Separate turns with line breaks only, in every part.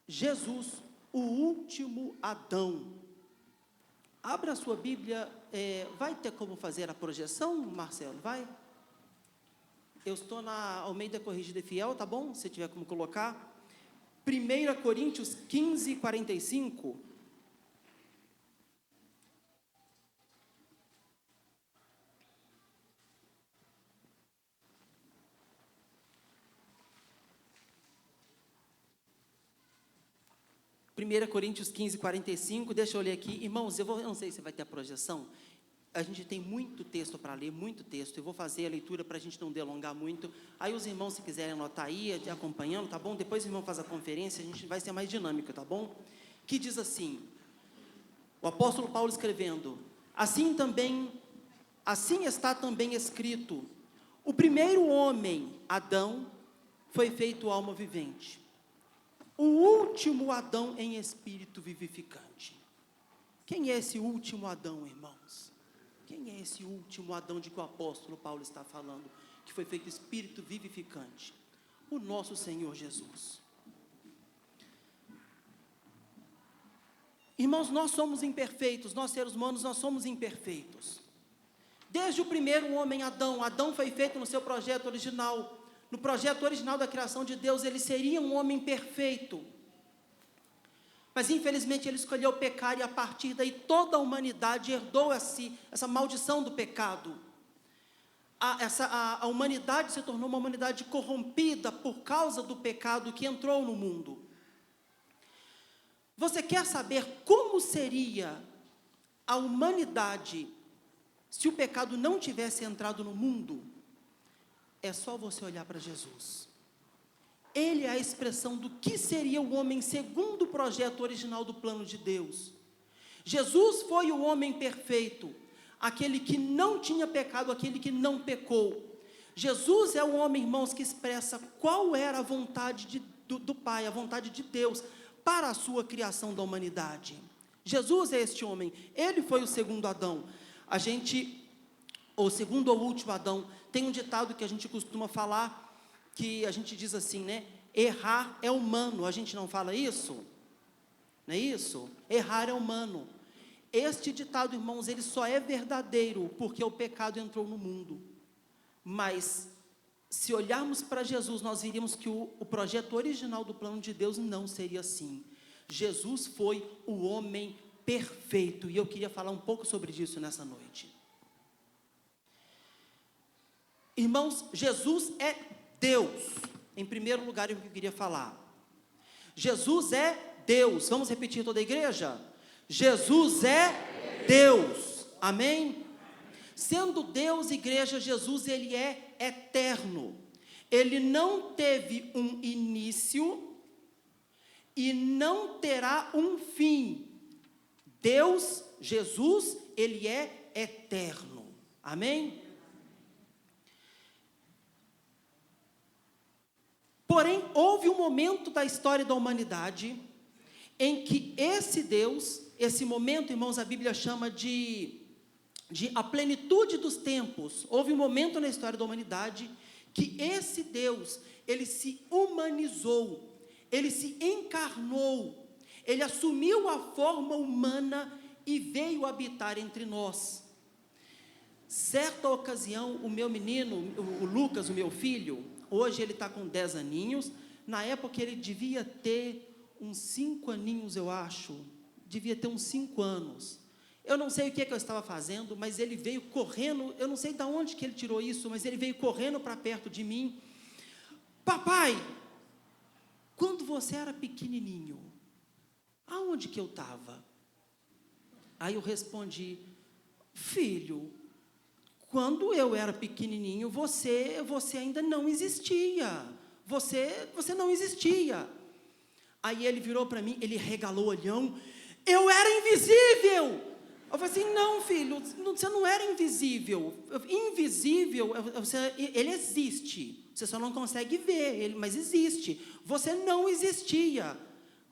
Jesus, o último Adão. Abra a sua Bíblia, vai ter como fazer a projeção, Marcelo? Vai? Eu estou na Almeida Corrigida e Fiel, tá bom? Se tiver como colocar. 1 Coríntios 15, 45. Primeira Coríntios 15, 45, deixa eu ler aqui. Irmãos, eu não sei se vai ter a projeção. A gente tem muito texto para ler, muito texto. Eu vou fazer a leitura para a gente não delongar muito. Aí os irmãos, se quiserem anotar aí, acompanhando, tá bom? Depois o irmão faz a conferência, a gente vai ser mais dinâmico, tá bom? Que diz assim, o apóstolo Paulo escrevendo, assim está também escrito, o primeiro homem, Adão, foi feito alma vivente. O último Adão em espírito vivificante. Quem é esse último Adão, irmãos? Quem é esse último Adão de que o apóstolo Paulo está falando, que foi feito espírito vivificante? O nosso Senhor Jesus. Irmãos, nós somos imperfeitos, nós seres humanos, nós somos imperfeitos. Desde o primeiro homem, Adão, Adão foi feito no seu projeto original. No projeto original da criação de Deus, ele seria um homem perfeito. Mas, infelizmente, ele escolheu pecar e, a partir daí, toda a humanidade herdou essa maldição do pecado. A humanidade se tornou uma humanidade corrompida por causa do pecado que entrou no mundo. Você quer saber como seria a humanidade se o pecado não tivesse entrado no mundo? É só você olhar para Jesus. Ele é a expressão do que seria o homem segundo o projeto original do plano de Deus. Jesus foi o homem perfeito, aquele que não tinha pecado, aquele que não pecou. Jesus é o homem, irmãos, que expressa qual era a vontade do Pai, a vontade de Deus, para a sua criação da humanidade. Jesus é este homem, ele foi o segundo Adão. O segundo ou último Adão. Tem um ditado que a gente costuma falar, que a gente diz assim, né? Errar é humano, a gente não fala isso? Não é isso? Errar é humano. Este ditado, irmãos, ele só é verdadeiro porque o pecado entrou no mundo. Mas, se olharmos para Jesus, nós veríamos que o projeto original do plano de Deus não seria assim. Jesus foi o homem perfeito, e eu queria falar um pouco sobre isso nessa noite. Irmãos, Jesus é Deus. Em primeiro lugar, eu queria falar. Jesus é Deus. Vamos repetir toda a igreja? Jesus é Deus. Amém? Sendo Deus, igreja, Jesus, ele é eterno. Ele não teve um início e não terá um fim. Deus, Jesus, ele é eterno. Amém? Porém, houve um momento da história da humanidade em que esse Deus, esse momento, irmãos, a Bíblia chama de a plenitude dos tempos. Houve um momento na história da humanidade que esse Deus, ele se humanizou, ele se encarnou, ele assumiu a forma humana e veio habitar entre nós. Certa ocasião, o meu menino, o Lucas, o meu filho, hoje ele está com 10 aninhos, na época ele devia ter uns 5 aninhos, eu acho, devia ter uns 5 anos, eu não sei o que eu estava fazendo, mas ele veio correndo, eu não sei de onde que ele tirou isso, mas ele veio correndo para perto de mim, papai, quando você era pequenininho, aonde que eu estava? Aí eu respondi, filho, quando eu era pequenininho, você ainda não existia. Você não existia. Aí ele virou para mim, ele regalou o olhão. Eu era invisível. Eu falei assim, não, filho, você não era invisível. Invisível, ele existe. Você só não consegue ver, mas existe. Você não existia.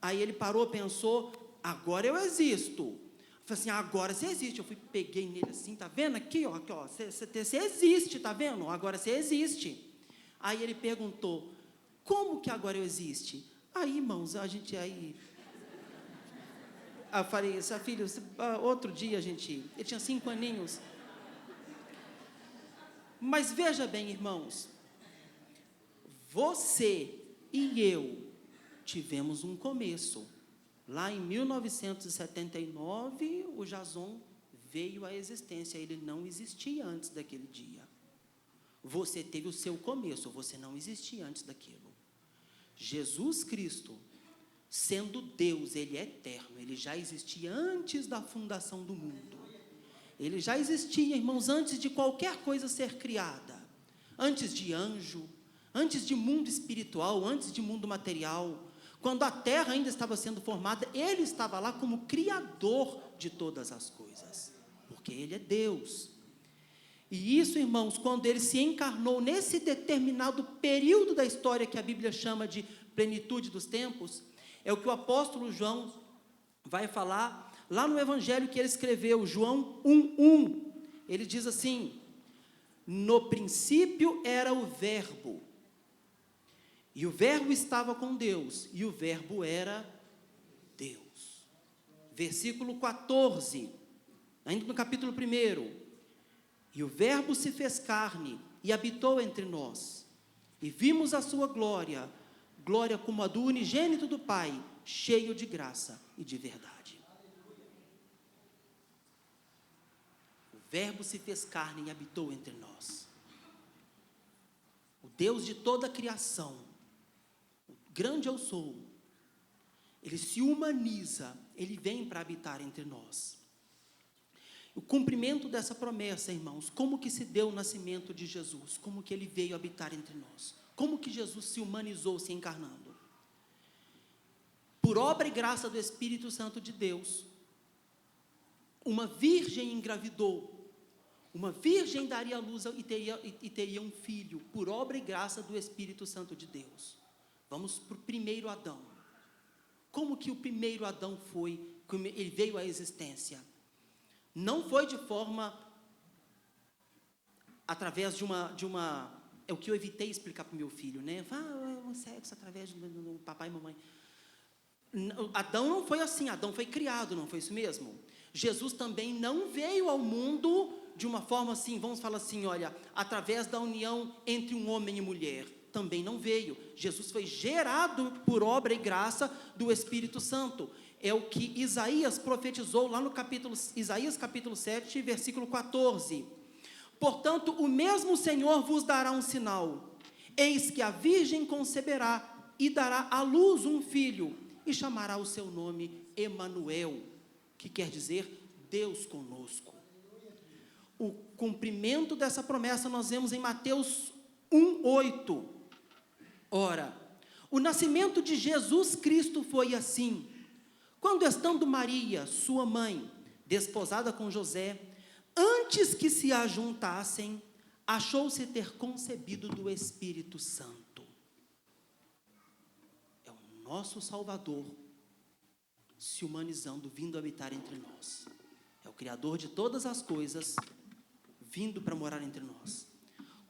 Aí ele parou, pensou, agora eu existo. Eu falei assim, agora você existe. Eu peguei nele assim, tá vendo aqui, ó, você existe, tá vendo? Agora você existe. Aí ele perguntou, como que agora eu existe? Aí, irmãos, eu falei, filho, outro dia ele tinha 5 aninhos. Mas veja bem, irmãos, você e eu tivemos um começo. Lá em 1979, o Jason veio à existência, ele não existia antes daquele dia. Você teve o seu começo, você não existia antes daquilo. Jesus Cristo, sendo Deus, ele é eterno, ele já existia antes da fundação do mundo. Ele já existia, irmãos, antes de qualquer coisa ser criada. Antes de anjo, antes de mundo espiritual, antes de mundo material. Quando a terra ainda estava sendo formada, ele estava lá como criador de todas as coisas. Porque ele é Deus. E isso, irmãos, quando ele se encarnou nesse determinado período da história que a Bíblia chama de plenitude dos tempos, é o que o apóstolo João vai falar lá no evangelho que ele escreveu, João 1:1. Ele diz assim: no princípio era o verbo, e o verbo estava com Deus, e o verbo era Deus. Versículo 14, ainda no capítulo 1. E o verbo se fez carne e habitou entre nós, e vimos a sua glória, glória como a do unigênito do Pai, cheio de graça e de verdade. O verbo se fez carne e habitou entre nós. O Deus de toda a criação, o grande eu sou, ele se humaniza, ele vem para habitar entre nós. O cumprimento dessa promessa, irmãos, como que se deu o nascimento de Jesus? Como que ele veio habitar entre nós? Como que Jesus se humanizou, se encarnando? Por obra e graça do Espírito Santo de Deus, uma virgem engravidou, uma virgem daria à luz e teria um filho, por obra e graça do Espírito Santo de Deus. Vamos para o primeiro Adão. Como que o primeiro Adão ele veio à existência? Não foi de forma, através de uma é o que eu evitei explicar para o meu filho, né? Um sexo através do papai e mamãe. Adão não foi assim, Adão foi criado, não foi isso mesmo? Jesus também não veio ao mundo de uma forma assim, vamos falar assim, olha, através da união entre um homem e mulher. Também não veio. Jesus foi gerado por obra e graça do Espírito Santo. É o que Isaías profetizou lá no Isaías capítulo 7, versículo 14. Portanto, o mesmo Senhor vos dará um sinal. Eis que a virgem conceberá e dará à luz um filho, e chamará o seu nome Emanuel, que quer dizer Deus conosco. O cumprimento dessa promessa nós vemos em Mateus 1:8. Ora, o nascimento de Jesus Cristo foi assim: quando estando Maria, sua mãe, desposada com José, antes que se ajuntassem, achou-se ter concebido do Espírito Santo. É o nosso Salvador se humanizando, vindo habitar entre nós. É o Criador de todas as coisas, vindo para morar entre nós.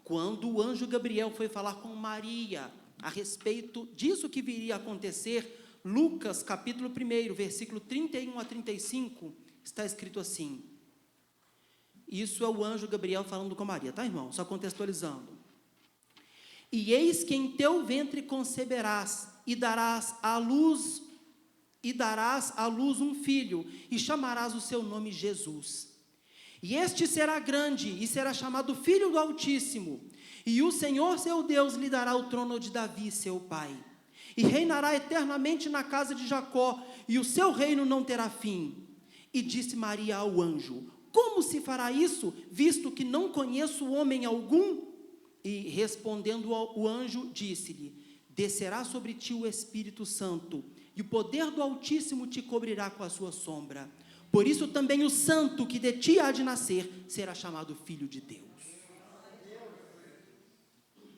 Quando o anjo Gabriel foi falar com Maria a respeito disso que viria a acontecer, Lucas, capítulo 1, versículo 31 a 35, está escrito assim. Isso é o anjo Gabriel falando com Maria, tá, irmão? Só contextualizando. E eis que em teu ventre conceberás e darás à luz um filho, e chamarás o seu nome Jesus. E este será grande, e será chamado Filho do Altíssimo, e o Senhor seu Deus lhe dará o trono de Davi, seu pai, e reinará eternamente na casa de Jacó, e o seu reino não terá fim. E disse Maria ao anjo: como se fará isso, visto que não conheço homem algum? E respondendo o anjo, disse-lhe: descerá sobre ti o Espírito Santo, e o poder do Altíssimo te cobrirá com a sua sombra. Por isso também o santo que de ti há de nascer será chamado Filho de Deus.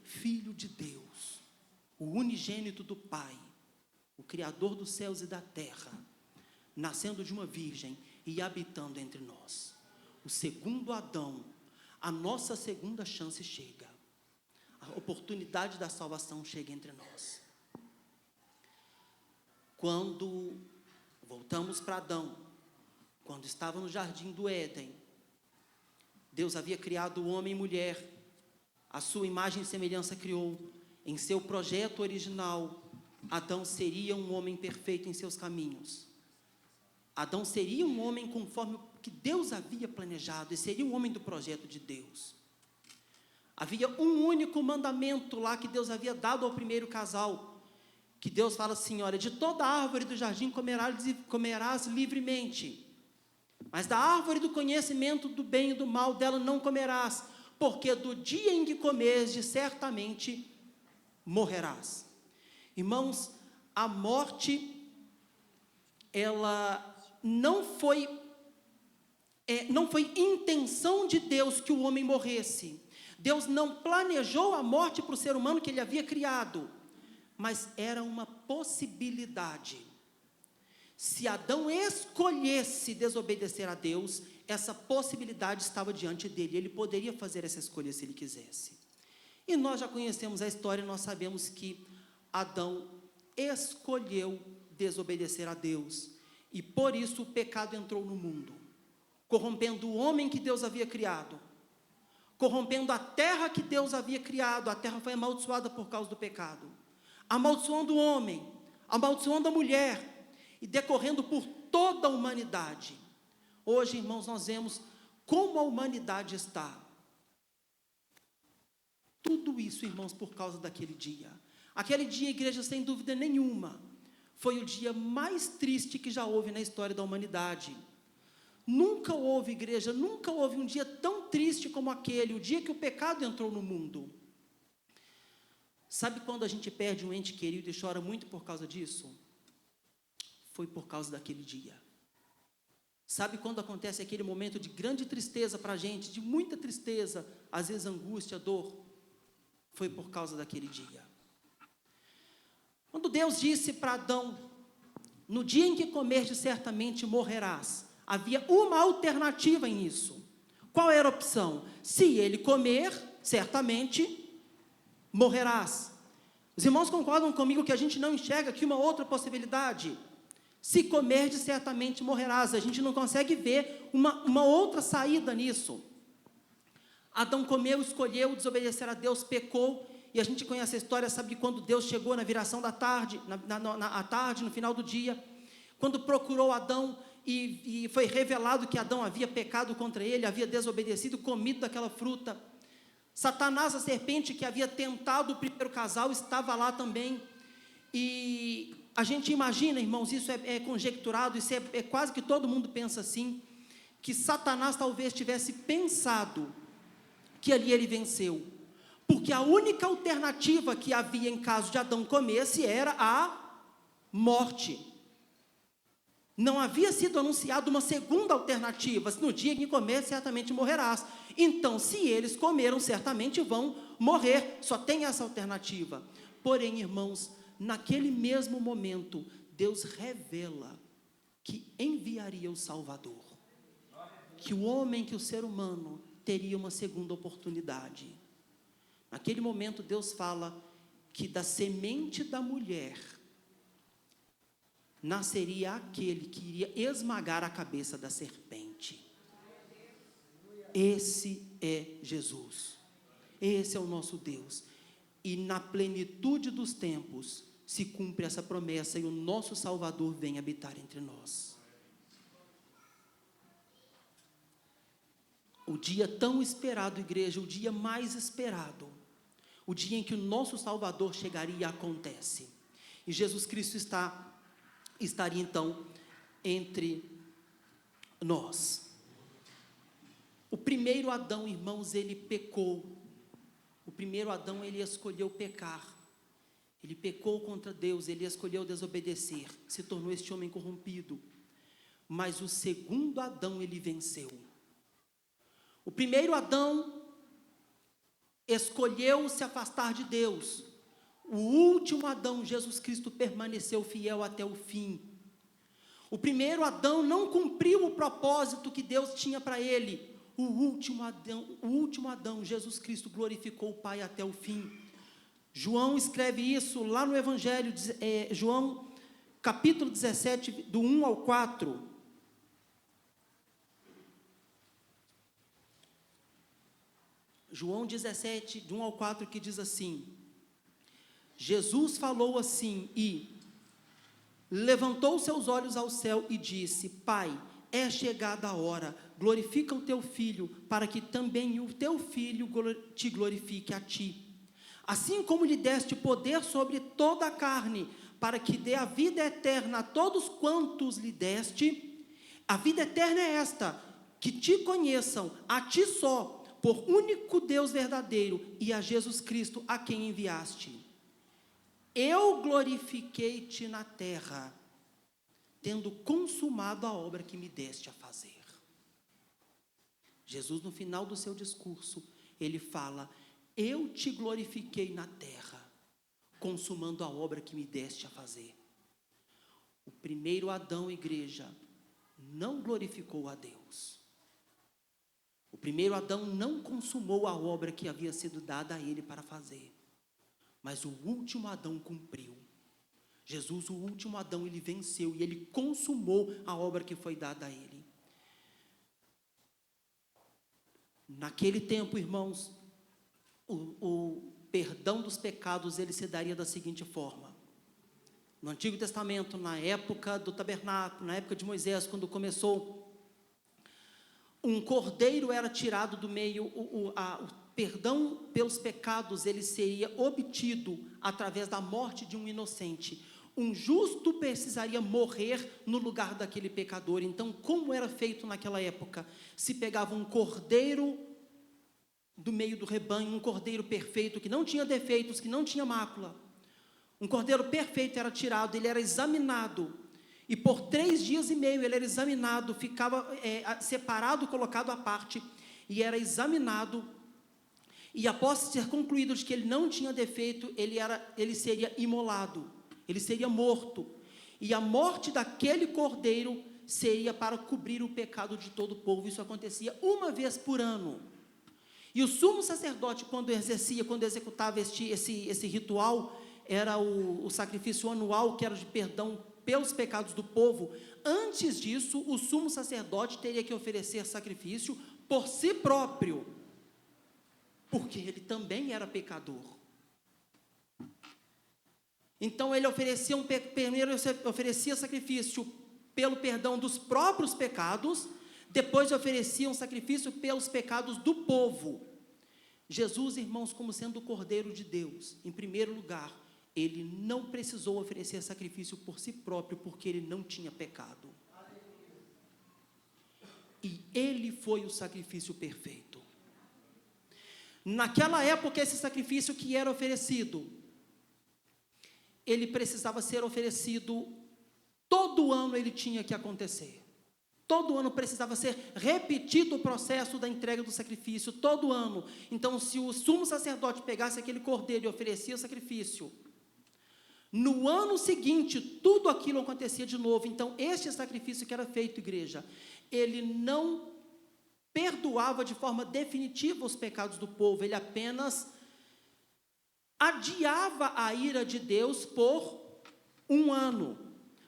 Filho de Deus, o unigênito do Pai, o Criador dos céus e da terra, nascendo de uma virgem e habitando entre nós. O segundo Adão, a nossa segunda chance chega. A oportunidade da salvação chega entre nós. Quando voltamos para Adão, quando estava no jardim do Éden, Deus havia criado o homem e mulher, a sua imagem e semelhança criou. Em seu projeto original, Adão seria um homem perfeito em seus caminhos. Adão seria um homem conforme o que Deus havia planejado, e seria um homem do projeto de Deus. Havia um único mandamento lá que Deus havia dado ao primeiro casal, que Deus fala assim: olha, de toda árvore do jardim comerás livremente, mas da árvore do conhecimento do bem e do mal, dela não comerás, porque do dia em que comeres, certamente morrerás. Irmãos, a morte, ela não foi intenção de Deus que o homem morresse. Deus não planejou a morte para o ser humano que ele havia criado, mas era uma possibilidade. Se Adão escolhesse desobedecer a Deus, essa possibilidade estava diante dele, ele poderia fazer essa escolha se ele quisesse. E nós já conhecemos a história, nós sabemos que Adão escolheu desobedecer a Deus, e por isso o pecado entrou no mundo, corrompendo o homem que Deus havia criado, corrompendo a terra que Deus havia criado. A terra foi amaldiçoada por causa do pecado, amaldiçoando o homem, amaldiçoando a mulher, e decorrendo por toda a humanidade. Hoje, irmãos, nós vemos como a humanidade está. Tudo isso, irmãos, por causa daquele dia. Aquele dia, igreja, sem dúvida nenhuma, foi o dia mais triste que já houve na história da humanidade. Nunca houve, igreja, nunca houve um dia tão triste como aquele, o dia que o pecado entrou no mundo. Sabe quando a gente perde um ente querido e chora muito por causa disso? Foi por causa daquele dia. Sabe quando acontece aquele momento de grande tristeza para a gente, de muita tristeza, às vezes angústia, dor? Foi por causa daquele dia. Quando Deus disse para Adão: no dia em que comerdes, certamente morrerás, havia uma alternativa nisso. Qual era a opção? Se ele comer, certamente morrerás. Os irmãos concordam comigo que a gente não enxerga aqui uma outra possibilidade? Se comerdes, certamente morrerás. A gente não consegue ver uma outra saída nisso. Adão comeu, escolheu desobedecer a Deus, pecou, e a gente conhece a história, sabe, de quando Deus chegou na viração da tarde, à tarde, no final do dia, quando procurou Adão, e foi revelado que Adão havia pecado contra ele, havia desobedecido, comido daquela fruta. Satanás, a serpente que havia tentado o primeiro casal, estava lá também. E a gente imagina, irmãos, isso é conjecturado, isso é quase que todo mundo pensa assim, que Satanás talvez tivesse pensado que ali ele venceu, porque a única alternativa que havia em caso de Adão comesse era a morte. Não havia sido anunciada uma segunda alternativa: no dia em que comer, certamente morrerás. Então, se eles comeram, certamente vão morrer. Só tem essa alternativa. Porém, irmãos, naquele mesmo momento, Deus revela que enviaria o Salvador, que o homem, que o ser humano, teria uma segunda oportunidade. Naquele momento, Deus fala que da semente da mulher nasceria aquele que iria esmagar a cabeça da serpente. Esse é Jesus. Esse é o nosso Deus. E na plenitude dos tempos se cumpre essa promessa, e o nosso Salvador vem habitar entre nós. O dia tão esperado, igreja, o dia mais esperado, o dia em que o nosso Salvador chegaria, acontece. E Jesus Cristo estaria então entre nós. O primeiro Adão, irmãos, ele pecou. O primeiro Adão, ele escolheu pecar. Ele pecou contra Deus, ele escolheu desobedecer, se tornou este homem corrompido. Mas o segundo Adão, ele venceu. O primeiro Adão escolheu se afastar de Deus. O último Adão, Jesus Cristo, permaneceu fiel até o fim. O primeiro Adão não cumpriu o propósito que Deus tinha para ele. O último Adão, Jesus Cristo, glorificou o Pai até o fim. João escreve isso lá no Evangelho, João capítulo 17, do 1 ao 4. João 17, do 1 ao 4, que diz assim: Jesus falou assim e levantou seus olhos ao céu e disse: Pai, é chegada a hora, glorifica o teu filho, para que também o teu filho te glorifique a ti. Assim como lhe deste poder sobre toda a carne, para que dê a vida eterna a todos quantos lhe deste. A vida eterna é esta, que te conheçam, a ti só, por único Deus verdadeiro, e a Jesus Cristo, a quem enviaste. Eu glorifiquei-te na terra, tendo consumado a obra que me deste a fazer. Jesus, no final do seu discurso, ele fala: eu te glorifiquei na terra, consumando a obra que me deste a fazer. O primeiro Adão, igreja, não glorificou a Deus. O primeiro Adão não consumou a obra que havia sido dada a ele para fazer. Mas o último Adão cumpriu. Jesus, o último Adão, ele venceu e ele consumou a obra que foi dada a ele. Naquele tempo, irmãos, o perdão dos pecados, ele se daria da seguinte forma. No Antigo Testamento, na época do tabernáculo, na época de Moisés, quando começou, um cordeiro era tirado do meio, o perdão pelos pecados, ele seria obtido através da morte de um inocente. Um justo precisaria morrer no lugar daquele pecador. Então, como era feito naquela época? Se pegava um cordeiro do meio do rebanho, um cordeiro perfeito, que não tinha defeitos, que não tinha mácula. Um cordeiro perfeito era tirado, ele era examinado. E por 3 dias e meio ele era examinado, ficava separado, colocado à parte, e era examinado. E após ser concluído de que ele não tinha defeito, ele seria imolado, ele seria morto. E a morte daquele cordeiro seria para cobrir o pecado de todo o povo. Isso acontecia uma vez por ano. E o sumo sacerdote, quando executava esse ritual, era o sacrifício anual, que era de perdão pelos pecados do povo. Antes disso, o sumo sacerdote teria que oferecer sacrifício por si próprio, porque ele também era pecador. Então ele primeiro oferecia sacrifício pelo perdão dos próprios pecados, depois oferecia um sacrifício pelos pecados do povo. Jesus, irmãos, como sendo o Cordeiro de Deus, em primeiro lugar, ele não precisou oferecer sacrifício por si próprio, porque ele não tinha pecado. E ele foi o sacrifício perfeito. Naquela época, esse sacrifício que era oferecido, ele precisava ser oferecido, todo ano ele tinha que acontecer. Todo ano precisava ser repetido o processo da entrega do sacrifício, todo ano. Então, se o sumo sacerdote pegasse aquele cordeiro e oferecia o sacrifício, no ano seguinte, tudo aquilo acontecia de novo. Então, este sacrifício que era feito, igreja, ele não perdoava de forma definitiva os pecados do povo, ele apenas adiava a ira de Deus por um ano,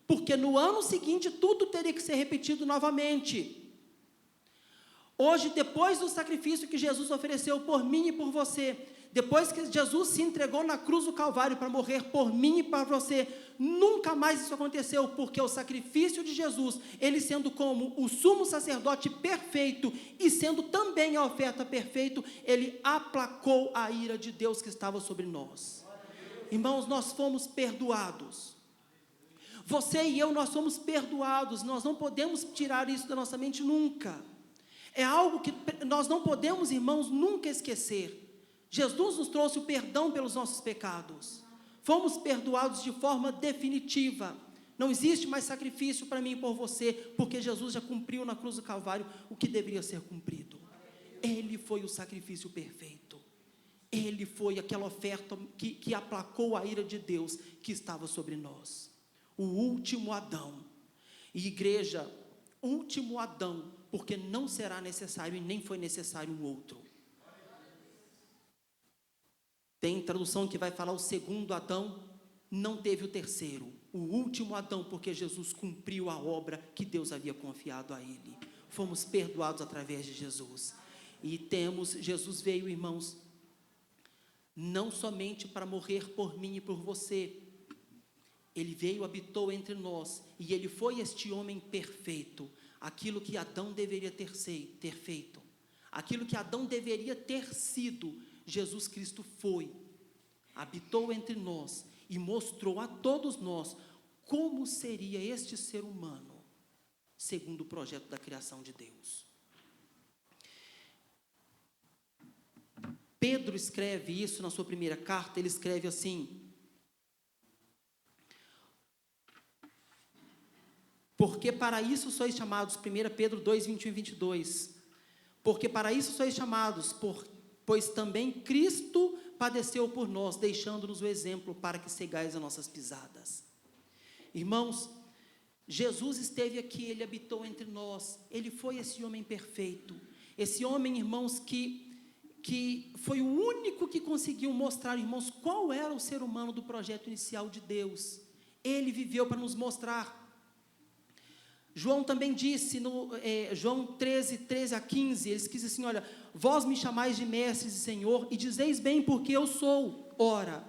porque no ano seguinte tudo teria que ser repetido novamente. Hoje, depois do sacrifício que Jesus ofereceu por mim e por você, depois que Jesus se entregou na cruz do Calvário para morrer por mim e para você, nunca mais isso aconteceu, porque o sacrifício de Jesus, ele sendo como o sumo sacerdote perfeito e sendo também a oferta perfeita, ele aplacou a ira de Deus que estava sobre nós. Irmãos, nós fomos perdoados. Você e eu, nós somos perdoados. Nós não podemos tirar isso da nossa mente nunca. É algo que nós não podemos, irmãos, nunca esquecer. Jesus nos trouxe o perdão pelos nossos pecados. Fomos perdoados de forma definitiva. Não existe mais sacrifício para mim e por você, porque Jesus já cumpriu na cruz do Calvário o que deveria ser cumprido. Ele foi o sacrifício perfeito. Ele foi aquela oferta que aplacou a ira de Deus que estava sobre nós. O último Adão. E igreja, último Adão, porque não será necessário e nem foi necessário um outro. Tem tradução que vai falar o segundo Adão, não teve o terceiro. o último Adão, porque Jesus cumpriu a obra que Deus havia confiado a ele. Fomos perdoados através de Jesus. E Jesus veio, irmãos, não somente para morrer por mim e por você. Ele veio, habitou entre nós, e ele foi este homem perfeito. Aquilo que Adão deveria ter feito, aquilo que Adão deveria ter sido, Jesus Cristo foi, habitou entre nós e mostrou a todos nós como seria este ser humano, segundo o projeto da criação de Deus. Pedro escreve isso na sua primeira carta, ele escreve assim: porque para isso sois chamados, 1 Pedro 2, 21 e 22, porque para isso sois chamados, pois também Cristo padeceu por nós, deixando-nos o exemplo para que sigais as nossas pisadas. Irmãos, Jesus esteve aqui, ele habitou entre nós, ele foi esse homem perfeito, esse homem, irmãos, que foi o único que conseguiu mostrar, irmãos, qual era o ser humano do projeto inicial de Deus. Ele viveu para nos mostrar. João também disse, João 13, 13 a 15, ele diz assim, olha, vós me chamais de mestres e Senhor, e dizeis bem porque eu sou. Ora,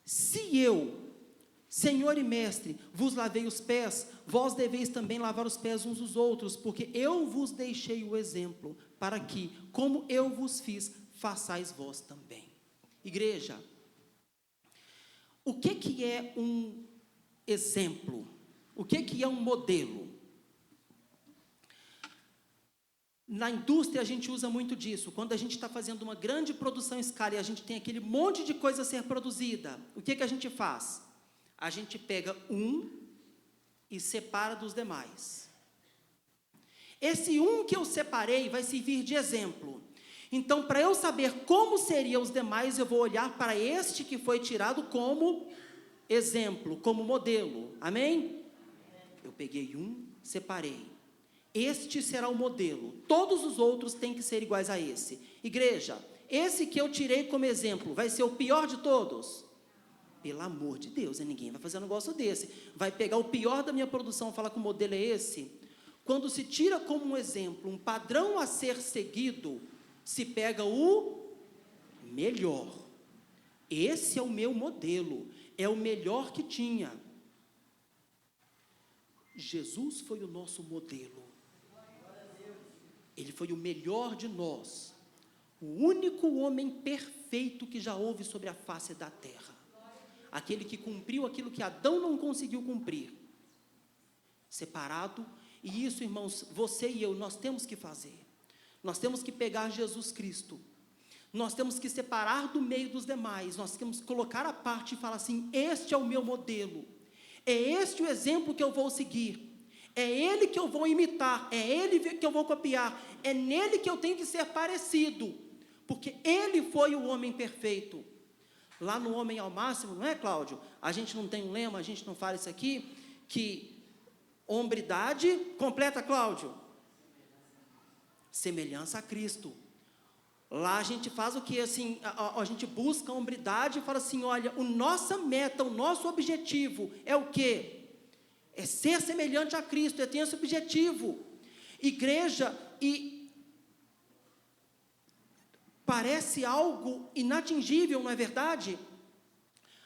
se eu, Senhor e mestre, vos lavei os pés, vós deveis também lavar os pés uns dos outros, porque eu vos deixei o exemplo, para que, como eu vos fiz, façais vós também. Igreja, o que é um exemplo? O que é um modelo? Na indústria a gente usa muito disso. Quando a gente está fazendo uma grande produção em escala e a gente tem aquele monte de coisa a ser produzida, o que a gente faz? A gente pega um e separa dos demais. Esse um que eu separei vai servir de exemplo. Então, para eu saber como seriam os demais, eu vou olhar para este que foi tirado como exemplo, como modelo. Amém? Eu peguei um, separei. Este será o modelo. Todos os outros têm que ser iguais a esse. Igreja, esse que eu tirei como exemplo, vai ser o pior de todos? Pelo amor de Deus, ninguém vai fazer um negócio desse. Vai pegar o pior da minha produção e falar que o modelo é esse? Quando se tira como um exemplo, um padrão a ser seguido, se pega o melhor. Esse é o meu modelo, é o melhor que tinha. Jesus foi o nosso modelo. Ele foi o melhor de nós. O único homem perfeito que já houve sobre a face da terra. Aquele que cumpriu aquilo que Adão não conseguiu cumprir. Separado. E isso, irmãos, você e eu, nós temos que fazer. Nós temos que pegar Jesus Cristo. Nós temos que separar do meio dos demais. Nós temos que colocar à parte e falar assim, este é o meu modelo. É este o exemplo que eu vou seguir. É ele que eu vou imitar. É ele que eu vou copiar. É nele que eu tenho que ser parecido. Porque ele foi o homem perfeito. Lá no Homem ao Máximo, não é, Cláudio? A gente não tem um lema, a gente não fala isso aqui, que hombridade completa, Cláudio? Semelhança a Cristo. Lá a gente faz o que? Assim, a gente busca a hombridade e fala assim, olha, a nossa meta, o nosso objetivo é o quê? É ser semelhante a Cristo, é ter esse objetivo. Igreja, e parece algo inatingível, não é verdade?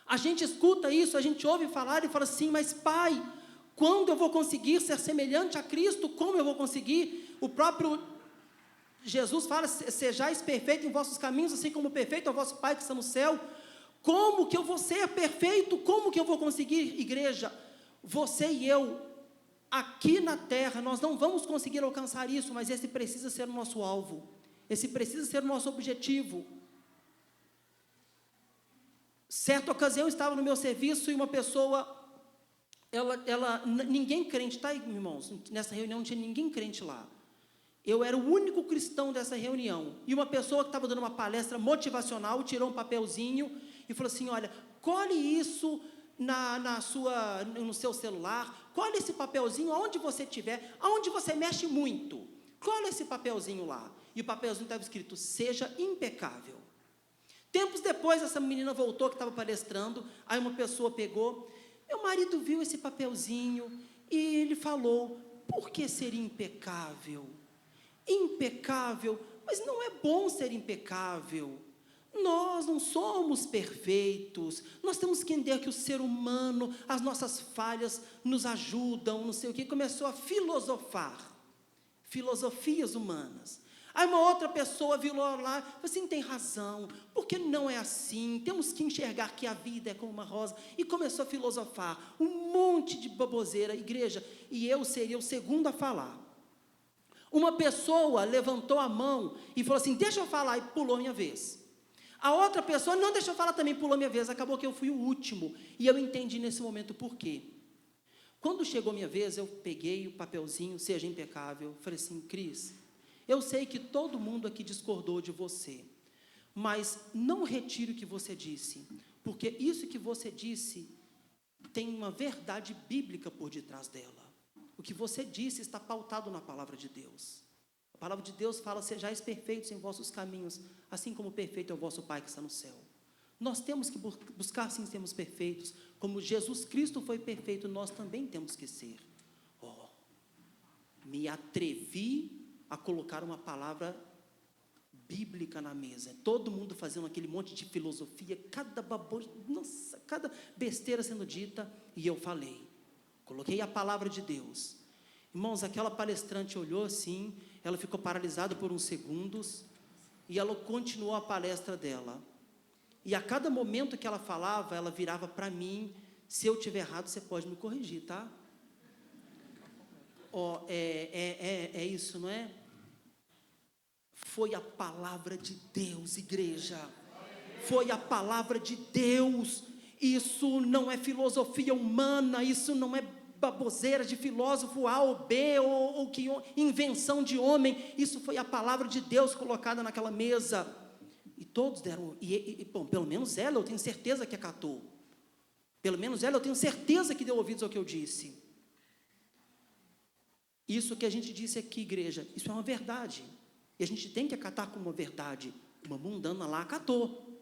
A gente escuta isso, a gente ouve falar e fala assim, mas Pai, quando eu vou conseguir ser semelhante a Cristo? Como eu vou conseguir? O próprio Jesus fala, sejais perfeitos em vossos caminhos, assim como perfeito é o vosso Pai que está no céu. Como que eu vou ser perfeito? Como que eu vou conseguir, igreja? Você e eu, aqui na terra, nós não vamos conseguir alcançar isso, mas esse precisa ser o nosso alvo. Esse precisa ser o nosso objetivo. Certa ocasião, eu estava no meu serviço e uma pessoa, ninguém crente, tá, irmãos? Nessa reunião não tinha ninguém crente lá. Eu era o único cristão dessa reunião. E uma pessoa que estava dando uma palestra motivacional, tirou um papelzinho e falou assim, olha, colhe isso no seu celular, colhe esse papelzinho aonde você estiver, aonde você mexe muito. Colhe esse papelzinho lá. E o papelzinho estava escrito, seja impecável. Tempos depois, essa menina voltou, que estava palestrando, aí uma pessoa pegou, Meu marido viu esse papelzinho e ele falou: por que ser impecável? Impecável, mas não é bom ser impecável. Nós não somos perfeitos, nós temos que entender que o ser humano, as nossas falhas nos ajudam, não sei o que. Começou a filosofar, filosofias humanas. Aí uma outra pessoa viu lá, falou assim: tem razão, porque não é assim, temos que enxergar que a vida é como uma rosa, e começou a filosofar, um monte de baboseira, igreja, e eu seria o segundo a falar. Uma pessoa levantou a mão e falou assim: deixa eu falar, e pulou minha vez. A outra pessoa não deixou eu falar também, pulou minha vez, acabou que eu fui o último, e eu entendi nesse momento por quê. Quando chegou minha vez, eu peguei o papelzinho, seja impecável, falei assim: Cris, eu sei que todo mundo aqui discordou de você, mas não retire o que você disse, porque isso que você disse tem uma verdade bíblica por detrás dela. O que você disse está pautado na palavra de Deus. A palavra de Deus fala: sejais perfeitos em vossos caminhos, assim como perfeito é o vosso Pai que está no céu. Nós temos que buscar sim sermos perfeitos, como Jesus Cristo foi perfeito, nós também temos que ser. Me atrevi a colocar uma palavra bíblica na mesa, todo mundo fazendo aquele monte de filosofia, cada besteira sendo dita, e eu falei, coloquei a palavra de Deus. Irmãos, aquela palestrante olhou assim, ela ficou paralisada por uns segundos, e ela continuou a palestra dela, e a cada momento que ela falava, ela virava para mim: se eu estiver errado, você pode me corrigir, tá? É isso, não é? Foi a palavra de Deus, igreja, foi a palavra de Deus. Isso não é filosofia humana, isso não é baboseira de filósofo A ou B, ou que invenção de homem. Isso foi a palavra de Deus colocada naquela mesa, e todos deram, bom, pelo menos ela, eu tenho certeza que acatou, pelo menos ela, eu tenho certeza que deu ouvidos ao que eu disse. Isso que a gente disse aqui, igreja, isso é uma verdade, e a gente tem que acatar como uma verdade. Uma mundana lá acatou: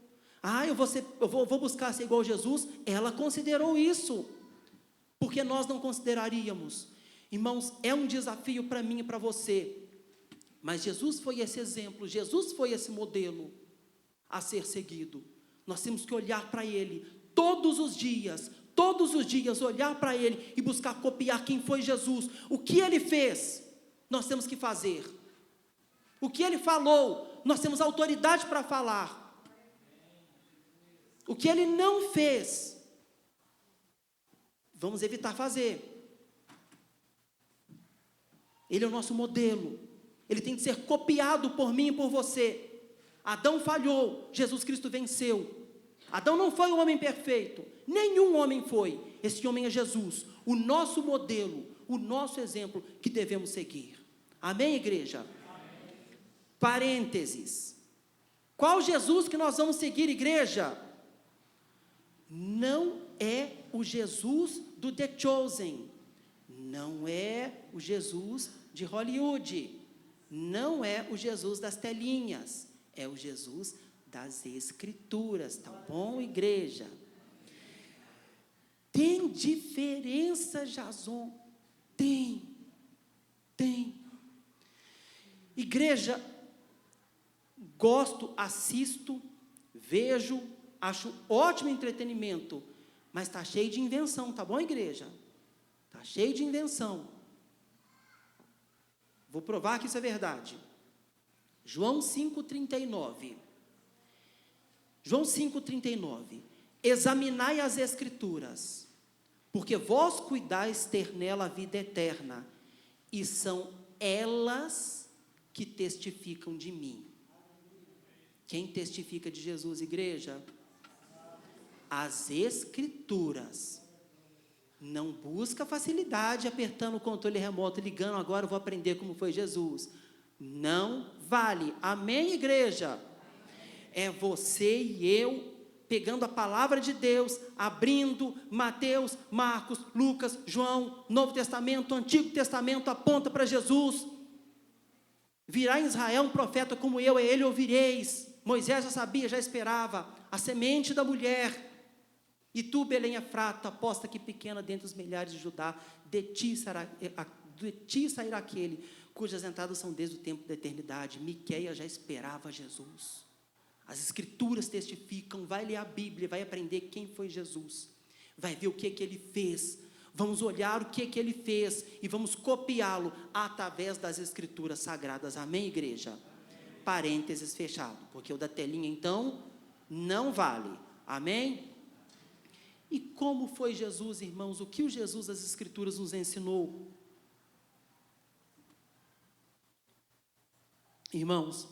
eu vou buscar ser igual a Jesus. Ela considerou isso, porque nós não consideraríamos. Irmãos, é um desafio para mim e para você, mas Jesus foi esse exemplo, Jesus foi esse modelo a ser seguido. Nós temos que olhar para Ele todos os dias, olhar para Ele e buscar copiar quem foi Jesus. O que Ele fez, nós temos que fazer. O que Ele falou, nós temos autoridade para falar. O que Ele não fez, vamos evitar fazer. Ele é o nosso modelo, Ele tem que ser copiado por mim e por você. Adão falhou, Jesus Cristo venceu. Adão não foi um homem perfeito, nenhum homem foi. Esse homem é Jesus, o nosso modelo, o nosso exemplo que devemos seguir. Amém, igreja? Amém. Parênteses. Qual Jesus que nós vamos seguir, igreja? Não é o Jesus do The Chosen, não é o Jesus de Hollywood, não é o Jesus das telinhas, é o Jesus das Escrituras, tá bom, igreja? Tem diferença, Jason? Tem. Igreja, gosto, assisto, vejo, acho ótimo entretenimento, mas está cheio de invenção, tá bom, igreja? Está cheio de invenção. Vou provar que isso é verdade. João 5,39. João 5,39. Examinai as Escrituras, porque vós cuidais ter nela a vida eterna, e são elas que testificam de mim. Quem testifica de Jesus, igreja? As Escrituras. Não busca facilidade apertando o controle remoto, ligando: agora eu vou aprender como foi Jesus. Não vale. Amém, igreja? É você e eu pegando a palavra de Deus, abrindo Mateus, Marcos, Lucas, João, Novo Testamento, Antigo Testamento, aponta para Jesus. Virá em Israel um profeta como eu, a ele ouvireis. Moisés já sabia, já esperava. A semente da mulher. E tu, Belém Efrata, aposta que pequena dentre os milhares de Judá, de ti sairá aquele cujas entradas são desde o tempo da eternidade. Miqueias já esperava Jesus. As escrituras testificam, vai ler a Bíblia, vai aprender quem foi Jesus, vai ver o que ele fez, vamos olhar o que ele fez, e vamos copiá-lo, através das escrituras sagradas, amém, igreja? Amém. Parênteses fechado, porque o da telinha, então, não vale, amém? E como foi Jesus, irmãos, o que o Jesus das escrituras nos ensinou? Irmãos,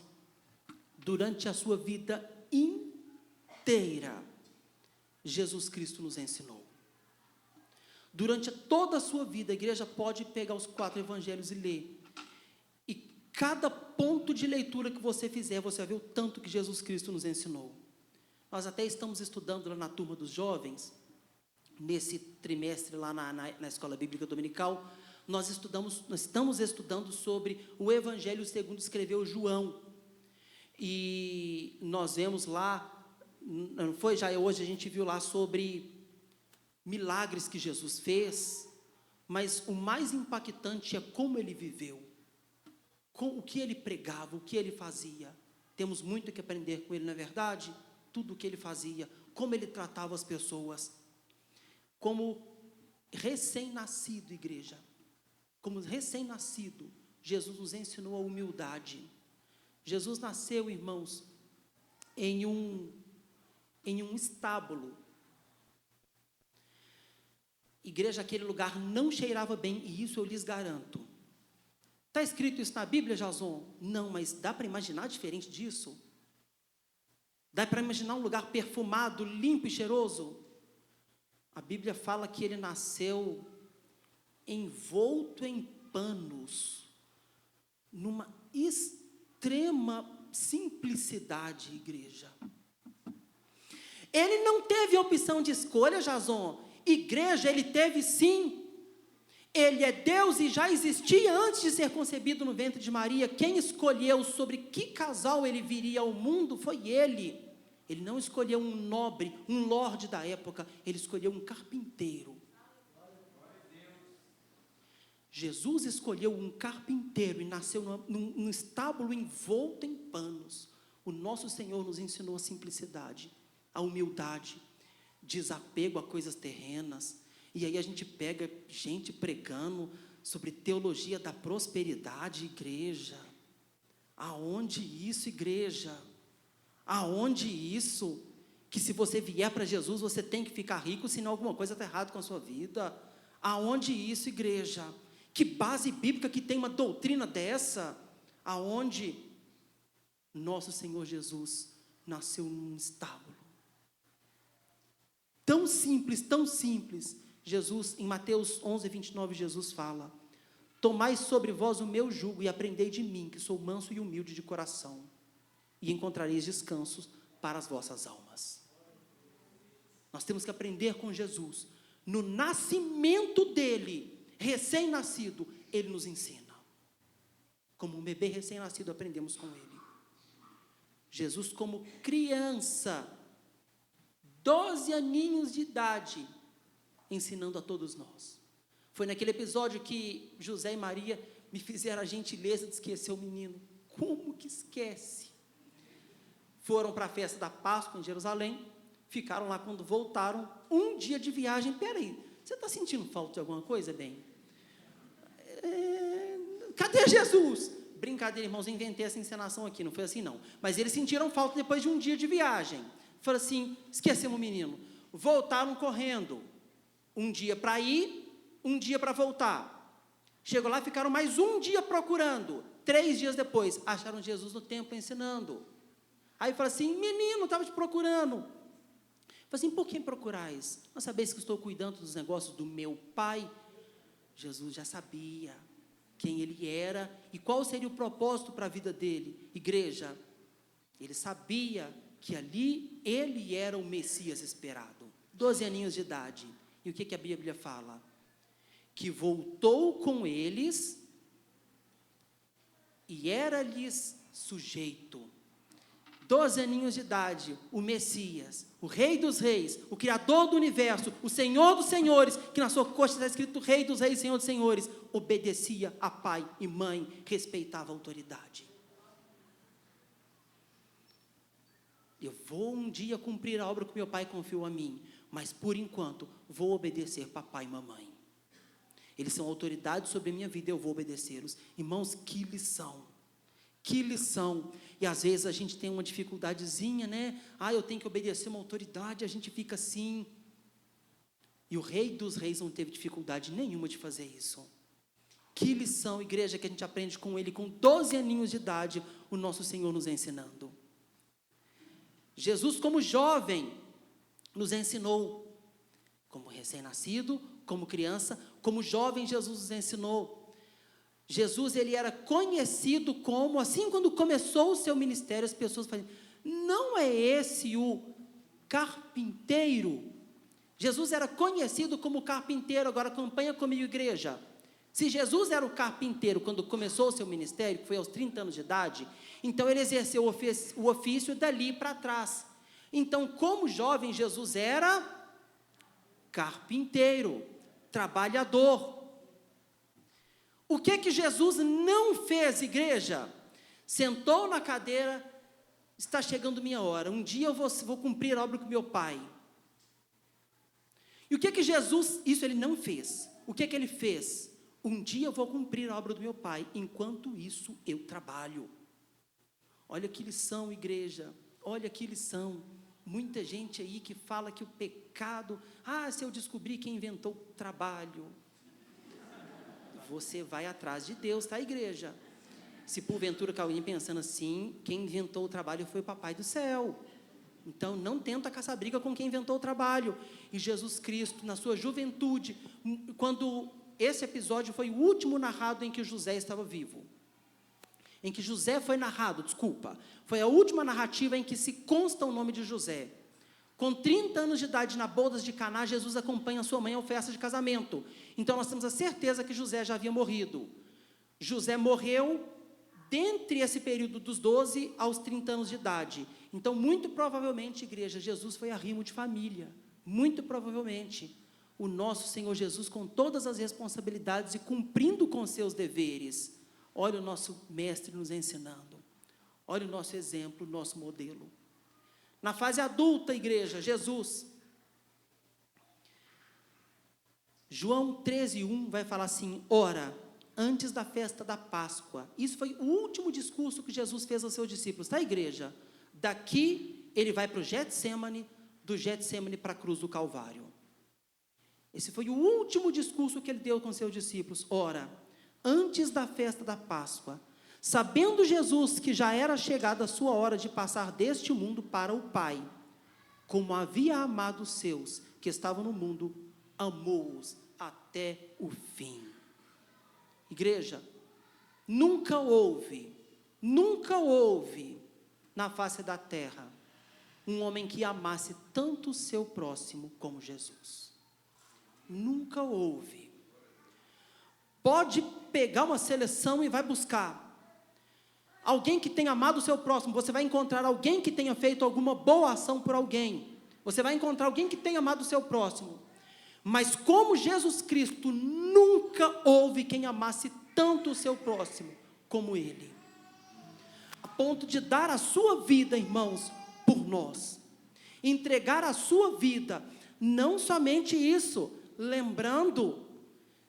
durante a sua vida inteira, Jesus Cristo nos ensinou. Durante toda a sua vida, a igreja pode pegar os 4 evangelhos e ler. E cada ponto de leitura que você fizer, você vai ver o tanto que Jesus Cristo nos ensinou. Nós até estamos estudando lá na turma dos jovens, nesse trimestre lá na Escola Bíblica Dominical, nós estamos estudando sobre o evangelho segundo escreveu João. E nós vemos lá, não foi já hoje, a gente viu lá sobre milagres que Jesus fez, mas o mais impactante é como ele viveu, com o que ele pregava, o que ele fazia. Temos muito que aprender com ele, não é verdade? Tudo o que ele fazia, como ele tratava as pessoas, como recém-nascido, igreja, como recém-nascido, Jesus nos ensinou a humildade. Jesus nasceu, irmãos, em um estábulo. Igreja, aquele lugar não cheirava bem, e isso eu lhes garanto. Está escrito isso na Bíblia, Jason? Não, mas dá para imaginar diferente disso? Dá para imaginar um lugar perfumado, limpo e cheiroso? A Bíblia fala que ele nasceu envolto em panos, numa extrema simplicidade, igreja. Ele não teve opção de escolha, Jason. Igreja, ele teve sim. Ele é Deus e já existia antes de ser concebido no ventre de Maria. Quem escolheu sobre que casal ele viria ao mundo foi ele. Ele não escolheu um nobre, um lorde da época, ele escolheu um carpinteiro. Jesus escolheu um carpinteiro e nasceu num estábulo envolto em panos. O nosso Senhor nos ensinou a simplicidade, a humildade, desapego a coisas terrenas. E aí a gente pega gente pregando sobre teologia da prosperidade, igreja. Aonde isso, igreja? Aonde isso? Que se você vier para Jesus, você tem que ficar rico, senão alguma coisa está errada com a sua vida. Aonde isso, igreja? Que base bíblica que tem uma doutrina dessa? Aonde nosso Senhor Jesus nasceu num estábulo. Tão simples, tão simples. Jesus, em Mateus 11, 29, Jesus fala: tomai sobre vós o meu jugo e aprendei de mim, que sou manso e humilde de coração, e encontrareis descansos para as vossas almas. Nós temos que aprender com Jesus. No nascimento dele, recém-nascido, ele nos ensina. Como um bebê recém-nascido, aprendemos com ele. Jesus, como criança, 12 aninhos de idade, ensinando a todos nós. Foi naquele episódio que José e Maria me fizeram a gentileza de esquecer o menino. Como que esquece? Foram para a festa da Páscoa em Jerusalém, ficaram lá. Quando voltaram, um dia de viagem. Peraí, você está sentindo falta de alguma coisa, bem? Cadê Jesus? Brincadeira, irmãos, eu inventei essa encenação aqui, não foi assim não. Mas eles sentiram falta depois de um dia de viagem. Falaram assim, esquecemos o menino. Voltaram correndo. Um dia para ir, um dia para voltar. Chegou lá, ficaram mais um dia procurando. 3 dias depois, acharam Jesus no templo ensinando. Aí fala assim, menino, estava te procurando. Fala assim, por que procurais? Não sabeis que estou cuidando dos negócios do meu pai? Jesus já sabia quem ele era e qual seria o propósito para a vida dele. Igreja, ele sabia que ali ele era o Messias esperado. 12 aninhos de idade. E o que a Bíblia fala? Que voltou com eles e era-lhes sujeito. 12 aninhos de idade, o Messias, o Rei dos Reis, o Criador do Universo, o Senhor dos Senhores, que na sua coxa está escrito Rei dos Reis, Senhor dos Senhores, obedecia a pai e mãe, respeitava a autoridade. Eu vou um dia cumprir a obra que meu pai confiou a mim, mas por enquanto vou obedecer papai e mamãe. Eles são autoridade sobre a minha vida, eu vou obedecê-los. Irmãos, que lição! Que lição! E às vezes a gente tem uma dificuldadezinha, né? Eu tenho que obedecer uma autoridade, a gente fica assim. E o Rei dos Reis não teve dificuldade nenhuma de fazer isso. Que lição, igreja, que a gente aprende com ele, com 12 aninhos de idade, o nosso Senhor nos ensinando. Jesus, como jovem, nos ensinou, como recém-nascido, como criança, como jovem, Jesus nos ensinou. Jesus, ele era conhecido como, assim, quando começou o seu ministério, as pessoas falavam, não é esse o carpinteiro? Jesus era conhecido como carpinteiro. Agora acompanha comigo, igreja. Se Jesus era o carpinteiro quando começou o seu ministério, que foi aos 30 anos de idade, então ele exerceu o ofício dali para trás. Então, como jovem, Jesus era carpinteiro, trabalhador. O que Jesus não fez, igreja? Sentou na cadeira, está chegando minha hora, um dia eu vou cumprir a obra com meu pai. E o que Jesus, isso ele não fez. O que ele fez? Um dia eu vou cumprir a obra do meu pai, enquanto isso eu trabalho. Olha que lição, igreja, olha que lição. Muita gente aí que fala que o pecado, se eu descobrir quem inventou o trabalho, você vai atrás de Deus, tá, igreja? Se porventura alguém pensando assim, quem inventou o trabalho foi o papai do céu. Então, não tenta caçar briga com quem inventou o trabalho. E Jesus Cristo, na sua juventude, quando esse episódio foi o último narrado em que José estava vivo. Em que José foi narrado, foi a última narrativa em que se consta o nome de José. Com 30 anos de idade, na bodas de Caná, Jesus acompanha sua mãe à festa de casamento. Então, nós temos a certeza que José já havia morrido. José morreu dentre esse período dos 12 aos 30 anos de idade. Então, muito provavelmente, igreja, Jesus foi arrimo de família. Muito provavelmente. O nosso Senhor Jesus, com todas as responsabilidades e cumprindo com seus deveres. Olha o nosso mestre nos ensinando. Olha o nosso exemplo, o nosso modelo. Na fase adulta, igreja, Jesus. João 13:1 vai falar assim, ora, antes da festa da Páscoa. Isso foi o último discurso que Jesus fez aos seus discípulos, tá, igreja? Daqui, ele vai para o Getsemane, do Getsemane para a cruz do Calvário. Esse foi o último discurso que ele deu com seus discípulos. Ora, antes da festa da Páscoa, sabendo Jesus que já era chegada a sua hora de passar deste mundo para o Pai, como havia amado os seus que estavam no mundo, amou-os até o fim. Igreja, nunca houve na face da terra um homem que amasse tanto o seu próximo como Jesus. Nunca houve. Pode pegar uma seleção e vai buscar alguém que tenha amado o seu próximo. Você vai encontrar alguém que tenha feito alguma boa ação por alguém. Você vai encontrar alguém que tenha amado o seu próximo. Mas como Jesus Cristo, nunca houve quem amasse tanto o seu próximo como Ele. A ponto de dar a sua vida, irmãos, por nós. Entregar a sua vida, não somente isso, lembrando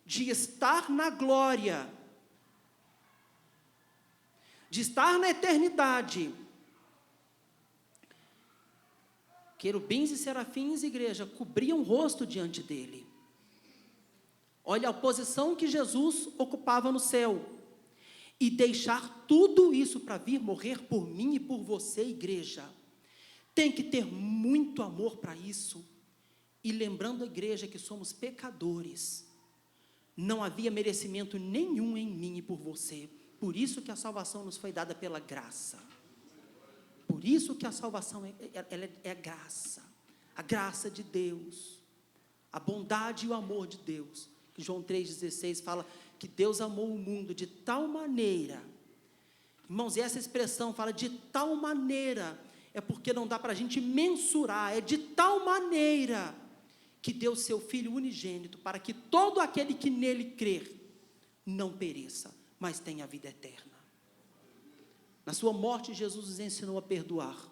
de estar na glória, de estar na eternidade. Querubins e serafins, igreja, cobriam o rosto diante dele. Olha a posição que Jesus ocupava no céu. E deixar tudo isso para vir morrer por mim e por você, igreja. Tem que ter muito amor para isso. E lembrando a igreja que somos pecadores. Não havia merecimento nenhum em mim e por você. Por isso que a salvação nos foi dada pela graça. Por isso que a salvação é graça. A graça de Deus. A bondade e o amor de Deus. Que João 3,16 fala que Deus amou o mundo de tal maneira. Irmãos, e essa expressão fala de tal maneira é porque não dá para a gente mensurar, é de tal maneira que deu seu Filho unigênito, para que todo aquele que nele crer, não pereça, mas tenha a vida eterna. Na sua morte, Jesus nos ensinou a perdoar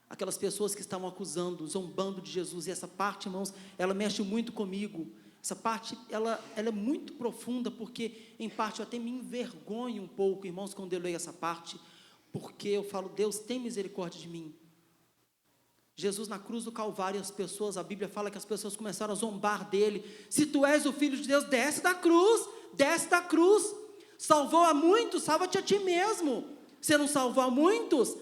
aquelas pessoas que estavam acusando, zombando de Jesus, e essa parte, irmãos, ela mexe muito comigo. Essa parte, ela é muito profunda, porque em parte eu até me envergonho um pouco, irmãos, quando eu leio essa parte, porque eu falo, Deus tem misericórdia de mim. Jesus na cruz do Calvário, as pessoas, a Bíblia fala que as pessoas começaram a zombar dele. Se tu és o Filho de Deus, desce da cruz, salvou a muitos, salva-te a ti mesmo. Você não salvou a muitos,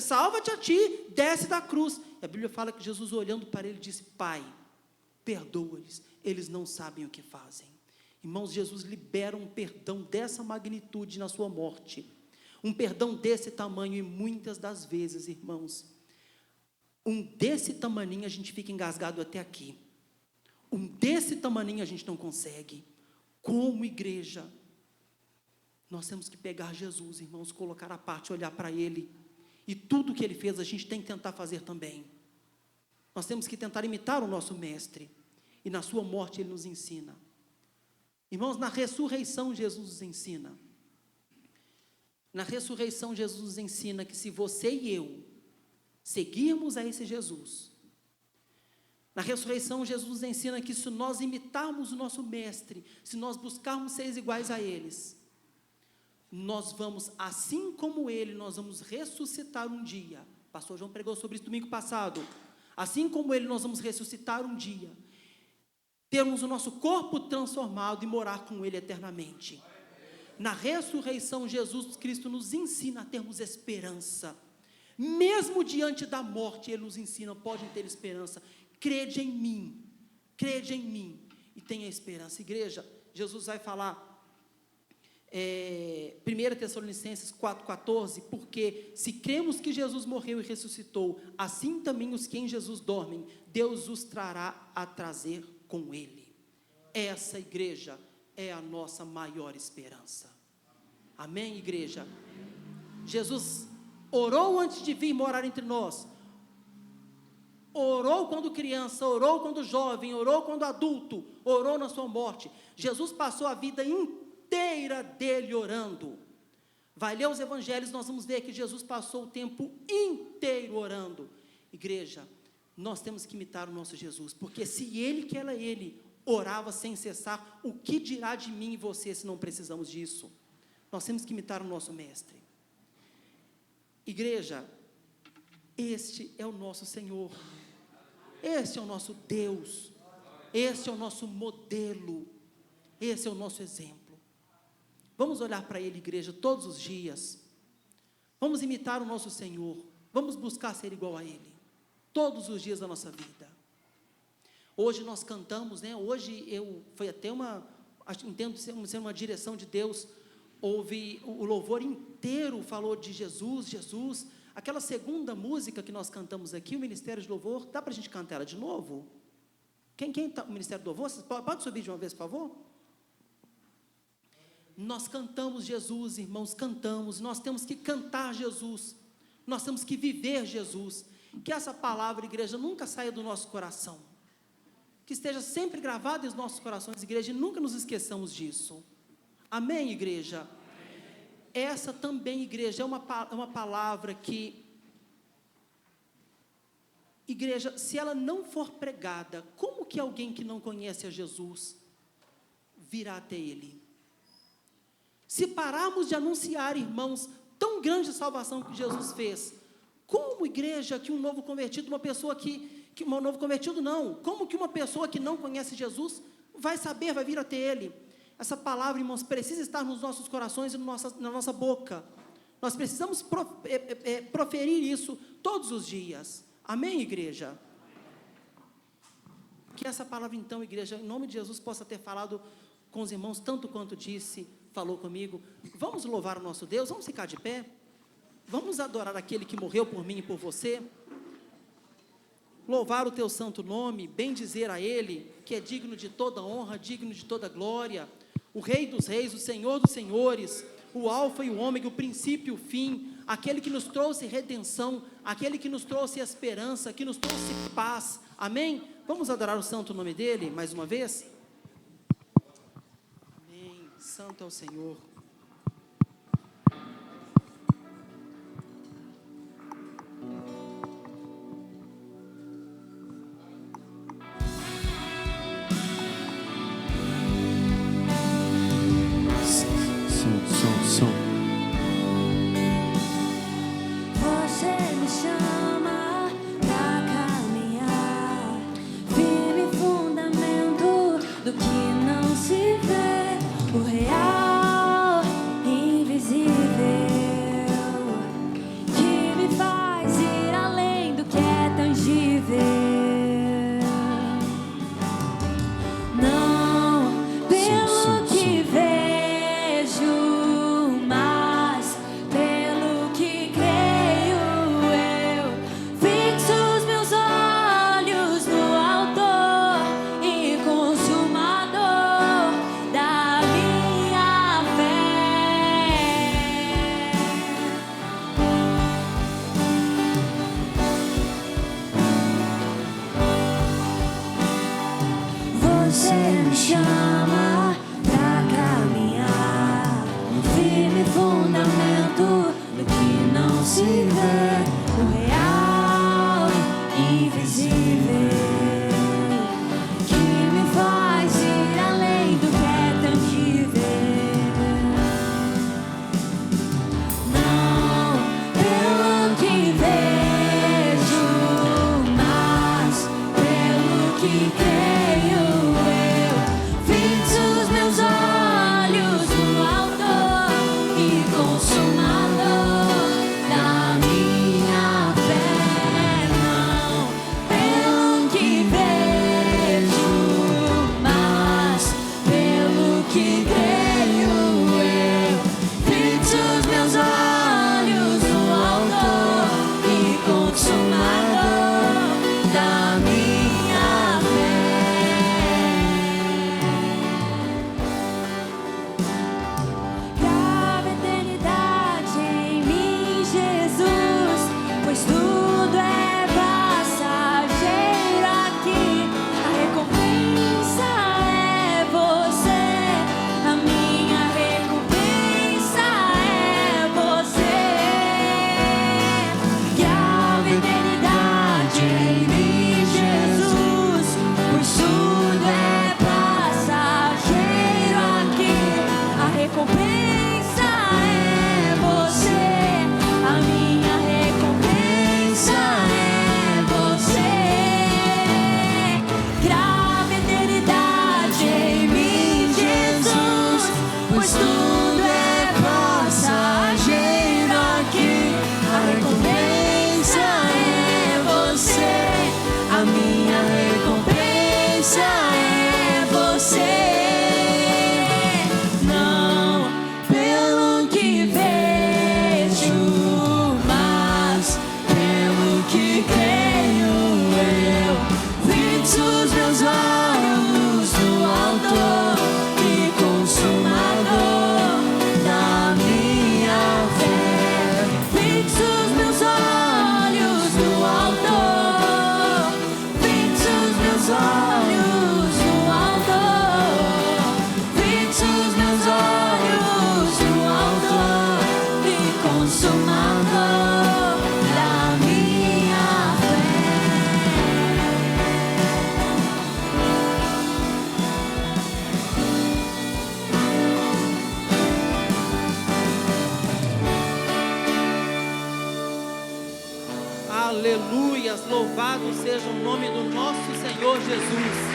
salva-te a ti, desce da cruz. E a Bíblia fala que Jesus, olhando para ele, disse, Pai, perdoa-lhes, eles não sabem o que fazem. Irmãos, Jesus libera um perdão dessa magnitude na sua morte, um perdão desse tamanho, e muitas das vezes, irmãos, desse tamaninho a gente fica engasgado até aqui, desse tamaninho a gente não consegue. Como igreja, nós temos que pegar Jesus, irmãos, colocar à parte, olhar para Ele, e tudo que Ele fez, a gente tem que tentar fazer também. Nós temos que tentar imitar o nosso Mestre, e na sua morte Ele nos ensina. Irmãos, na ressurreição Jesus nos ensina. Na ressurreição Jesus nos ensina que se você e eu seguirmos a esse Jesus, na ressurreição Jesus nos ensina que se nós imitarmos o nosso Mestre, se nós buscarmos ser iguais a eles, nós vamos, assim como Ele, nós vamos ressuscitar um dia. O pastor João pregou sobre isso domingo passado. Assim como Ele, nós vamos ressuscitar um dia, termos o nosso corpo transformado e morar com Ele eternamente. Na ressurreição, Jesus Cristo nos ensina a termos esperança. Mesmo diante da morte, Ele nos ensina, pode ter esperança. Crede em mim e tenha esperança. Igreja, Jesus vai falar, 1 Tessalonicenses 4,14, porque se cremos que Jesus morreu e ressuscitou, assim também os que em Jesus dormem, Deus os trará a trazer com Ele. Essa, igreja, é a nossa maior esperança. Amém, igreja? Jesus orou antes de vir morar entre nós, orou quando criança, orou quando jovem, orou quando adulto, orou na sua morte. Jesus passou a vida inteira dele orando. Vai ler os evangelhos, nós vamos ver que Jesus passou o tempo inteiro orando. Igreja, nós temos que imitar o nosso Jesus, porque se Ele, que era Ele, orava sem cessar, o que dirá de mim e você se não precisamos disso? Nós temos que imitar o nosso Mestre. Igreja, este é o nosso Senhor, este é o nosso Deus, este é o nosso modelo, esse é o nosso exemplo. Vamos olhar para Ele, igreja, todos os dias, vamos imitar o nosso Senhor, vamos buscar ser igual a Ele, todos os dias da nossa vida. Hoje nós cantamos, né? Hoje foi até entendo ser uma direção de Deus, houve o louvor inteiro falou de Jesus, Jesus. Aquela segunda música que nós cantamos aqui, o Ministério de Louvor, dá para a gente cantar ela de novo? Quem está no Ministério do Louvor? Vocês pode subir de uma vez, por favor? Nós cantamos Jesus, irmãos, cantamos. Nós temos que cantar Jesus, nós temos que viver Jesus. Que essa palavra, igreja, nunca saia do nosso coração, que esteja sempre gravada em nossos corações, igreja, e nunca nos esqueçamos disso. Amém, igreja? Essa também, igreja, é uma palavra que, igreja, se ela não for pregada, como que alguém que não conhece a Jesus virá até Ele? Se pararmos de anunciar, irmãos, tão grande salvação que Jesus fez, como, igreja, que um novo convertido, como que uma pessoa que não conhece Jesus vai saber, vai vir até Ele? Essa palavra, irmãos, precisa estar nos nossos corações e na nossa boca. Nós precisamos proferir isso todos os dias. Amém, igreja? Que essa palavra, então, igreja, em nome de Jesus, possa ter falado com os irmãos, tanto quanto falou comigo. Vamos louvar o nosso Deus, vamos ficar de pé. Vamos adorar aquele que morreu por mim e por você. Louvar o teu santo nome, bendizer a Ele, que é digno de toda honra, digno de toda glória. O Rei dos Reis, o Senhor dos Senhores, o Alfa e o Ômega, o princípio e o fim, aquele que nos trouxe redenção, aquele que nos trouxe esperança, que nos trouxe paz. Amém? Vamos adorar o santo nome dele mais uma vez? Amém. Santo é o Senhor.
Você me chama pra caminhar, firme fundamento do que não se vê, o real, invisível, que me faz ir além do que é tangível. Não pelo que vejo, mas pelo que creio eu. Fixo os meus olhos no autor e consumador da minha fé. Você me chama pra caminhar, um firme fundamento do que não se vê, o real, invisível, que me faz ir além do que é tangível. Não pelo que vejo, mas pelo que creio eu. Fixo os meus olhos no autor e consumador da minha fé. Não pelo que vejo, mas pelo que creio eu. Fixo os meus olhos no autor e consumador da minha fé. Grava a eternidade em mim, Jesus, pois tudo é passageiro aqui. A recompensa é você, a minha recompensa é você. Grava a eternidade em mim, Jesus, pois tudo é passageiro aqui. A recompensa é você, a minha recompensa é você. Grava a eternidade em mim, Jesus, pois tudo é passageiro aqui. A recompensa é você, a minha recompensa é você. Não pelo que vejo, mas pelo que creio eu. Fixo os meus olhos no autor e consumador da minha fé. Fixo os meus olhos no autor, fixo os meus olhos no autor, fixo os meus olhos no autor e consumador da minha fé.
Aleluias, louvado seja o nome do nosso Senhor Jesus.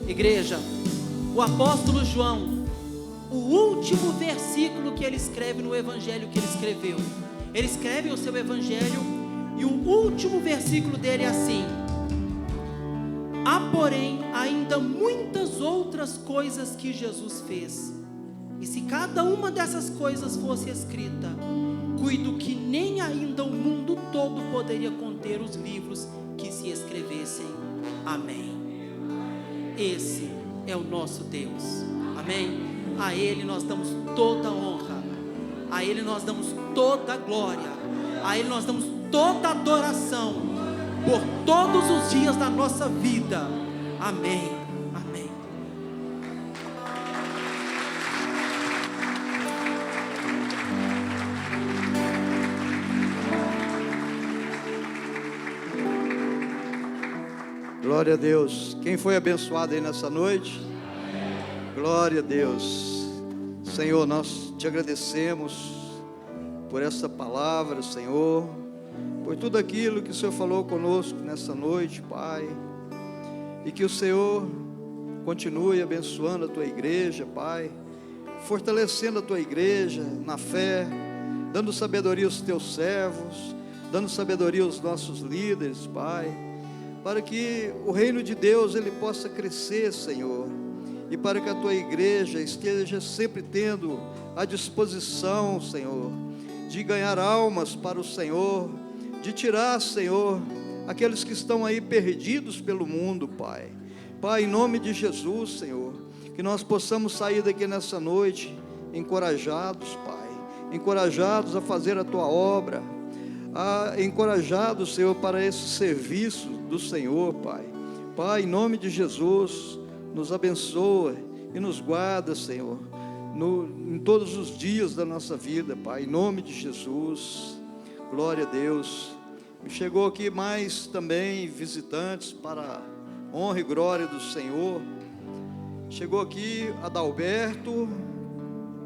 Igreja, o apóstolo João, o último versículo que ele escreve no evangelho que ele escreveu, ele escreve o seu evangelho e o último versículo dele é assim: há porém ainda muitas outras coisas que Jesus fez, e se cada uma dessas coisas fosse escrita, cuido que nem ainda o mundo todo poderia conter os livros que se escrevessem. Amém. Esse é o nosso Deus. Amém. A Ele nós damos toda a honra, a Ele nós damos toda a glória, a Ele nós damos toda a adoração por todos os dias da nossa vida. Amém. Amém.
Glória a Deus. Quem foi abençoado aí nessa noite? Glória a Deus. Senhor, nós te agradecemos por essa palavra, Senhor, por tudo aquilo que o Senhor falou conosco nessa noite, Pai, e que o Senhor continue abençoando a tua igreja, Pai, fortalecendo a tua igreja na fé, dando sabedoria aos teus servos, dando sabedoria aos nossos líderes, Pai, para que o reino de Deus ele possa crescer, Senhor, e para que a tua igreja esteja sempre tendo a disposição, Senhor, de ganhar almas para o Senhor, de tirar, Senhor, aqueles que estão aí perdidos pelo mundo, Pai. Pai, em nome de Jesus, Senhor, que nós possamos sair daqui nessa noite encorajados, Pai, encorajados a fazer a tua obra, encorajados, Senhor, para esse serviço do Senhor, Pai. Pai, em nome de Jesus, nos abençoa e nos guarda, Senhor, em todos os dias da nossa vida, Pai, em nome de Jesus. Glória a Deus. Chegou aqui mais também visitantes para a honra e glória do Senhor. Chegou aqui Adalberto,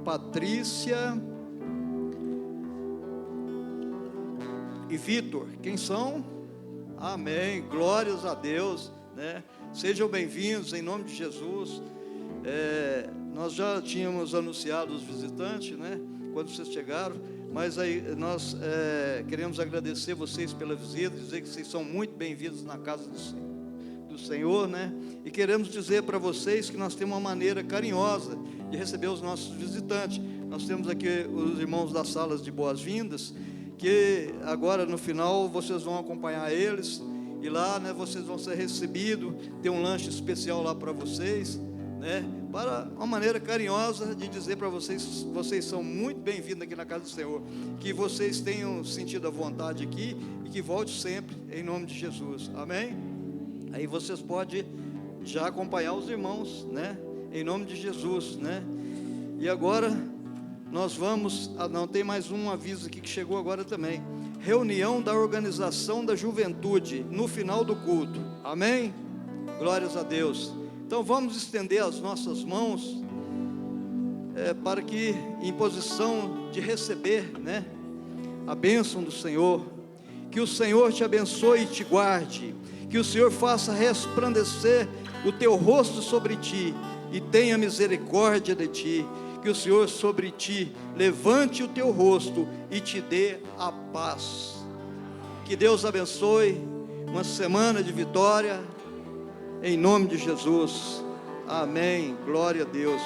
Patrícia e Vitor. Quem são? Amém, glórias a Deus, né? Sejam bem-vindos em nome de Jesus. Nós já tínhamos anunciado os visitantes, né? Quando vocês chegaram, mas aí nós queremos agradecer vocês pela visita, dizer que vocês são muito bem-vindos na casa do Senhor, né? E queremos dizer para vocês que nós temos uma maneira carinhosa de receber os nossos visitantes. Nós temos aqui os irmãos das salas de boas-vindas, que agora no final vocês vão acompanhar eles, e lá, né, vocês vão ser recebidos, tem um lanche especial lá para vocês, né, para uma maneira carinhosa de dizer para vocês, vocês são muito bem-vindos aqui na casa do Senhor, que vocês tenham sentido a vontade aqui, e que volte sempre, em nome de Jesus, amém? Aí vocês podem já acompanhar os irmãos, né, em nome de Jesus, né, e agora nós vamos, não, tem mais um aviso aqui que chegou agora também, reunião da organização da juventude, no final do culto, amém? Glórias a Deus. Então vamos estender as nossas mãos, para que, em posição de receber, né, a bênção do Senhor, que o Senhor te abençoe e te guarde, que o Senhor faça resplandecer o teu rosto sobre ti, e tenha misericórdia de ti, que o Senhor sobre ti levante o teu rosto e te dê a paz. Que Deus abençoe, uma semana de vitória, em nome de Jesus, amém, glória a Deus.